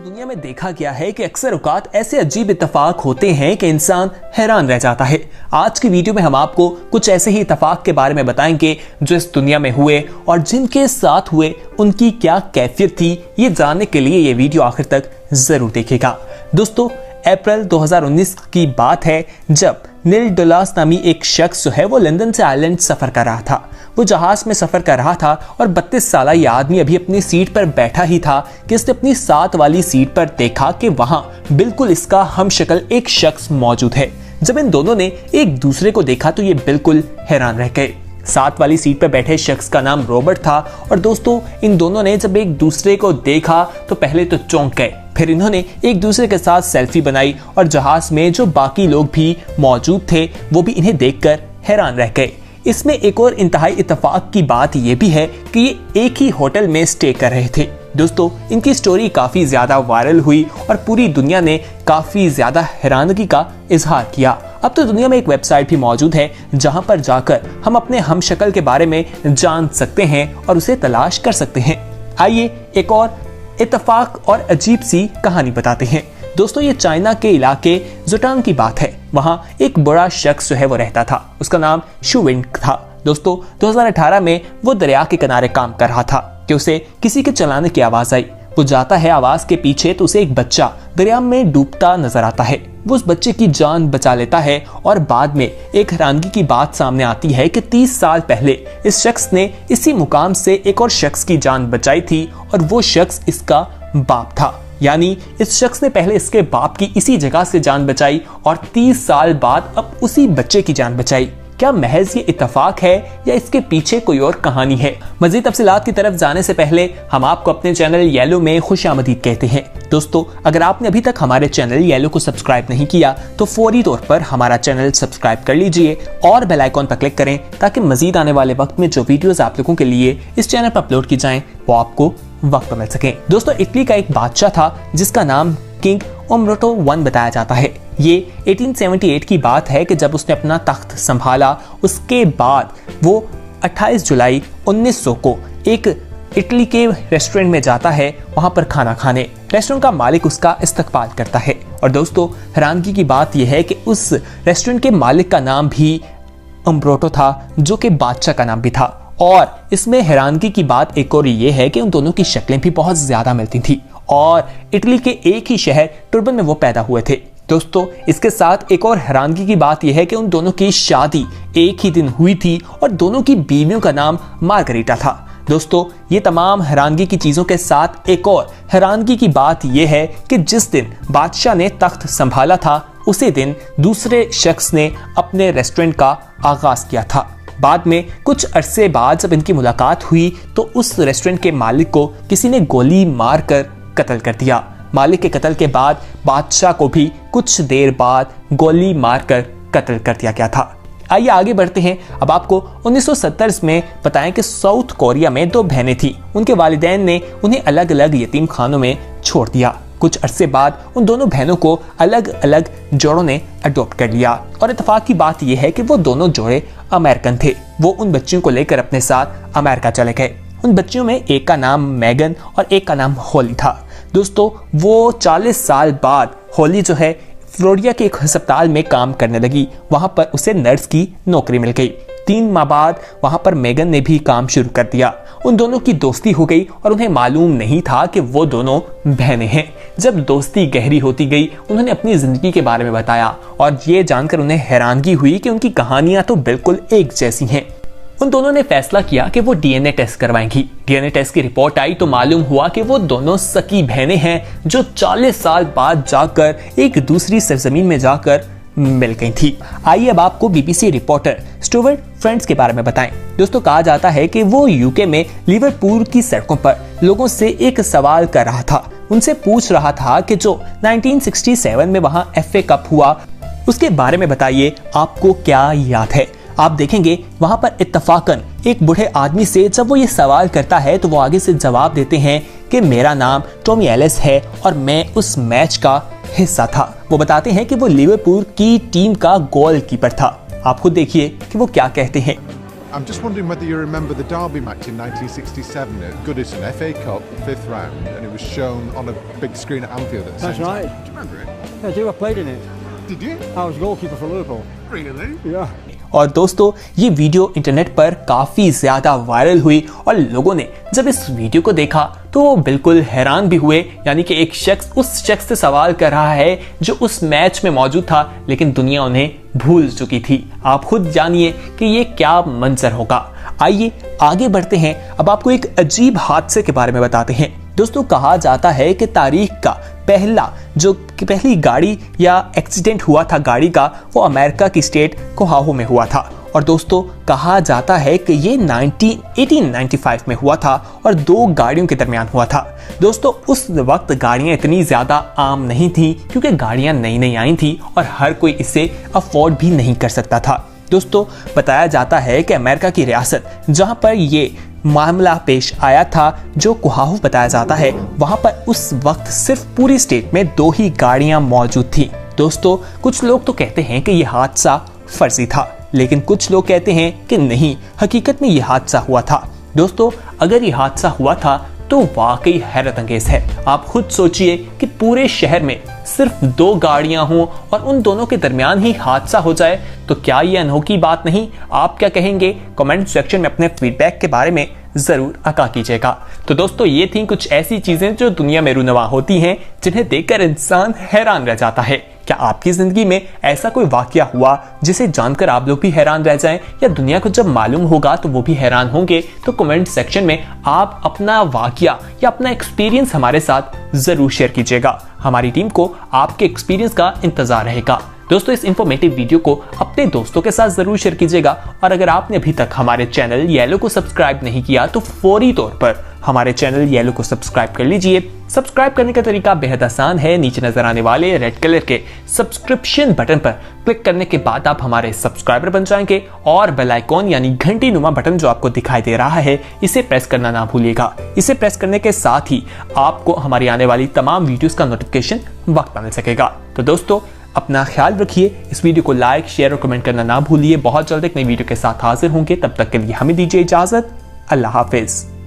दुनिया में देखा गया है कि अक्सर औकात ऐसे अजीब इत्तेफाक होते हैं कि इंसान हैरान रह जाता है। आज की वीडियो में हम आपको कुछ ऐसे ही इत्तेफाक के बारे में बताएंगे जो इस दुनिया में हुए और जिनके साथ हुए उनकी क्या कैफियत थी। ये जानने के लिए ये वीडियो आखिर तक जरूर देखिएगा। दोस्तों, अप्रैल 2019 की बात है जब नील डग्लास नामी एक शख्स जो है वो लंदन से आयरलैंड सफर कर रहा था। वो जहाज में सफर कर रहा था और 32 साल ये आदमी अभी अपनी सीट पर बैठा ही था कि इसने अपनी साथ वाली सीट पर देखा कि वहां बिल्कुल इसका हमशक्ल एक शख्स मौजूद है। जब इन दोनों ने एक दूसरे को देखा तो ये बिल्कुल हैरान रह गए। साथ वाली सीट पर बैठे शख्स का नाम रॉबर्ट था और दोस्तों, इन दोनों ने जब एक दूसरे को देखा तो पहले तो चौंक गए। फिर इन्होंने एक दूसरे के साथ सेल्फी बनाई और जहाज में जो बाकी लोग भी मौजूद थे वो भी इन्हें देखकर हैरान रह गए। इसमें एक और इंतहाई इत्तेफाक की बात यह भी है कि ये एक ही होटल में स्टे कर रहे थे। दोस्तों, इनकी स्टोरी काफी ज्यादा वायरल हुई और पूरी दुनिया ने काफी ज्यादा हैरानगी का इजहार किया। अब तो दुनिया में एक वेबसाइट भी मौजूद है जहां पर जाकर हम अपने हमशक्ल के बारे में जान सकते हैं और उसे तलाश कर सकते हैं। आइए एक और इत्तेफाक और अजीब सी कहानी बताते हैं। दोस्तों, ये चाइना के इलाके जुटांग की बात है। वहां एक बड़ा शख्स जो है वो रहता था। उसका नाम शुविंग था। दोस्तों, 2018 में वो दरिया के किनारे काम कर रहा था कि उसे किसी के चलाने की आवाज आई। वो जाता है आवाज के पीछे तो उसे एक बच्चा दरिया में डूबता नजर आता है। वो उस बच्चे की जान बचा लेता है और बाद में एक हैरानगी की बात सामने आती है कि 30 साल पहले इस शख्स ने इसी मुकाम से एक और शख्स की जान बचाई थी और वो शख्स इसका बाप था। यानी इस शख्स ने पहले इसके बाप की इसी जगह से जान बचाई और 30 साल बाद अब उसी बच्चे की जान बचाई। क्या महज ये इत्तेफाक है या इसके पीछे कोई और कहानी है? मजीद तफसीलात की तरफ जाने से पहले हम आपको अपने चैनल येलो में खुशामदीद कहते हैं। दोस्तों, अगर आपने अभी तक हमारे चैनल येलो को सब्सक्राइब नहीं किया तो फौरी तौर पर हमारा चैनल सब्सक्राइब कर लीजिए और बेल आइकॉन पर क्लिक करें ताकि मजीद आने वाले वक्त में जो वीडियोस आप लोगों के लिए इस चैनल पर अपलोड की जाएं वो आपको वक्त पर मिल सके। दोस्तों, इटली का एक बादशाह था जिसका नाम किंग उम्बर्टो I बताया जाता है। ये 1878 की बात है कि जब उसने अपना तख्त संभाला। उसके बाद वो 28 जुलाई 1900 को एक इटली के रेस्टोरेंट में जाता है वहां पर खाना खाने। रेस्टोरेंट का मालिक उसका इस्तकबाल करता है और दोस्तों, हैरानगी की बात यह है कि उस रेस्टोरेंट के मालिक का नाम भी उम्बर्टो था जो कि बादशाह का नाम भी था। और इसमें हैरानगी की बात एक और ये है कि उन दोनों की शक्लें भी बहुत ज्यादा मिलती थी और इटली के एक ही शहर टुर्बन में वो पैदा हुए थे। दोस्तों, इसके साथ एक और हैरानगी की बात यह है कि उन दोनों की शादी एक ही दिन हुई थी और दोनों की बीवियों का नाम मार्गरीटा था। दोस्तों, ये तमाम हैरानगी की चीजों के साथ एक और हैरानगी की बात यह है कि जिस दिन बादशाह ने तख्त संभाला था उसी दिन दूसरे शख्स ने अपने रेस्टोरेंट का आगाज किया था। बाद में कुछ अरसे बाद जब इनकी मुलाकात हुई तो उस रेस्टोरेंट के मालिक को किसी ने गोली मारकर कत्ल कर दिया। मालिक के कत्ल के बाद बादशाह को भी कुछ देर बाद गोली मारकर कत्ल कर दिया गया था। आइए आगे बढ़ते हैं। अब आपको 1970 में बताएं कि साउथ कोरिया में 2 बहनें थीं। उनके वालिदैन ने उन्हें अलग अलग यतीम खानों में छोड़ दिया। कुछ अरसे बाद उन दोनों बहनों को अलग अलग जोड़ों ने अडॉप्ट कर लिया और इत्तेफाक की बात यह है कि वो दोनों जोड़े अमेरिकन थे। वो उन बच्चियों को लेकर अपने साथ अमेरिका चले गए। उन बच्चियों में एक का नाम मैगन और एक का नाम हॉली था। दोस्तों, वो 40 साल बाद हॉली जो है फ्लोरिडा के एक अस्पताल में काम करने लगी। वहां पर उसे नर्स की नौकरी मिल गई। 3 माह बाद वहां पर मैगन ने भी काम शुरू कर दिया। उन दोनों की दोस्ती हो गई और उन्हें मालूम नहीं था कि वो दोनों बहनें हैं। जब दोस्ती गहरी होती गई उन्होंने अपनी जिंदगी के बारे में बताया और ये जानकर उन्हें हैरानगी हुई कि उनकी कहानियां तो बिल्कुल एक जैसी हैं। उन दोनों ने फैसला किया कि वो डीएनए टेस्ट करवाएंगी। डीएनए टेस्ट की रिपोर्ट आई तो मालूम हुआ कि वो दोनों सकी बहनें हैं जो 40 साल बाद जाकर एक दूसरी सरजमीन में जाकर मिल गई थी। आइए अब आपको बीबीसी रिपोर्टर स्टुअर्ट फ्रेंड्स के बारे में बताएं। दोस्तों, कहा जाता है कि वो यूके में लिवरपूल की सड़कों पर लोगों से एक सवाल कर रहा था। उनसे पूछ रहा था कि जो 1967 में वहां FA कप हुआ उसके बारे में बताइए, आपको क्या याद है? आप देखेंगे वहां पर इत्तफाकन एक बूढ़े आदमी से जब वो ये सवाल करता है तो वो आगे से जवाब देते हैं कि मेरा नाम टॉमी एलिस है और मैं उस मैच का हिस्सा था। वो बताते हैं कि वो लिवरपूल की टीम का गोलकीपर था। आप खुद देखिए कि वो क्या कहते हैं। I'm just wondering whether you remember the Derby match in 1967 at Goodison, FA Cup, 5th round, and it was shown on a big screen at Anfield at the That's same right. time. Do you remember it? Yeah, I do. I played in it. Did you? I was goalkeeper for Liverpool. Really? Yeah. और दोस्तों ये video internet पर काफी ज्यादा viral हुई और लोगों ने जब इस वीडियो को देखा तो वो बिल्कुल हैरान भी हुए। यानी कि एक शख्स उस शख्स से सवाल कर रहा है जो उस मैच में मौजूद था लेकिन दुनिया उन्हें भूल चुकी थी। आप खुद जानिए कि ये क्या मंजर होगा। आइए आगे बढ़ते हैं। अब आपको एक अजीब हादसे के बारे में बताते हैं। दोस्तों कहा जाता है कि तारीख का पहली गाड़ी या एक्सीडेंट हुआ था गाड़ी का, वो अमेरिका की स्टेट कोहाहो में हुआ था। और दोस्तों कहा जाता है कि ये 1895 में हुआ था और 2 गाड़ियों के दरमियान हुआ था। दोस्तों उस वक्त गाड़ियां इतनी ज्यादा आम नहीं थी क्योंकि गाड़ियां नई नई आई थी और हर कोई इसे अफोर्ड भी नहीं कर सकता था। दोस्तों बताया जाता है कि अमेरिका की रियासत जहां पर ये मामला पेश आया था, जो कोहाहो बताया जाता है, वहां पर उस वक्त सिर्फ पूरी स्टेट में 2 ही गाड़ियां मौजूद थी। दोस्तों कुछ लोग तो कहते हैं कि यह हादसा फर्जी था, लेकिन कुछ लोग कहते हैं कि नहीं, हकीकत में यह हादसा हुआ था। दोस्तों अगर यह हादसा हुआ था तो वाकई हैरत अंगेज है। आप खुद सोचिए कि पूरे शहर में सिर्फ 2 गाड़ियां हों और उन दोनों के दरमियान ही हादसा हो जाए, तो क्या ये अनोखी बात नहीं? आप क्या कहेंगे? कमेंट सेक्शन में अपने फीडबैक के बारे में जरूर आगाह कीजिएगा। तो दोस्तों ये थी कुछ ऐसी चीजें जो दुनिया में रूनुमा होती हैं, जिन्हें देखकर इंसान हैरान रह जाता है। क्या आपकी जिंदगी में ऐसा कोई वाकया हुआ जिसे जानकर आप लोग भी हैरान रह जाएं, या दुनिया को जब मालूम होगा तो वो भी हैरान होंगे? तो कमेंट सेक्शन में आप अपना वाकया या अपना एक्सपीरियंस हमारे साथ जरूर शेयर कीजिएगा। हमारी टीम को आपके एक्सपीरियंस का इंतजार रहेगा। दोस्तों इस इंफॉर्मेटिव वीडियो को अपने दोस्तों के साथ जरूर शेयर कीजिएगा और अगर आपने अभी तक हमारे चैनल येलो को सब्सक्राइब नहीं किया तो फौरी तौर पर हमारे चैनल येलो को सब्सक्राइब कर लीजिए। सब्सक्राइब करने का तरीका बेहद आसान है। नीचे नजर आने वाले रेड कलर के सब्सक्रिप्शन बटन पर क्लिक करने के बाद आप हमारे सब्सक्राइबर बन जाएंगे और बेल आइकॉन यानी घंटी नुमा बटन जो आपको दिखाई दे रहा है, इसे प्रेस करना ना भूलिएगा। इसे प्रेस करने के साथ ही आपको हमारी आने वाली तमाम वीडियोस का नोटिफिकेशन वक्त पर मिल सकेगा। तो दोस्तों अपना ख्याल रखिए। इस वीडियो को लाइक, शेयर और कमेंट करना ना भूलिए। बहुत जल्द एक नई वीडियो के साथ हाजिर होंगे। तब तक के लिए हमें दीजिए इजाजत। अल्लाह हाफिज।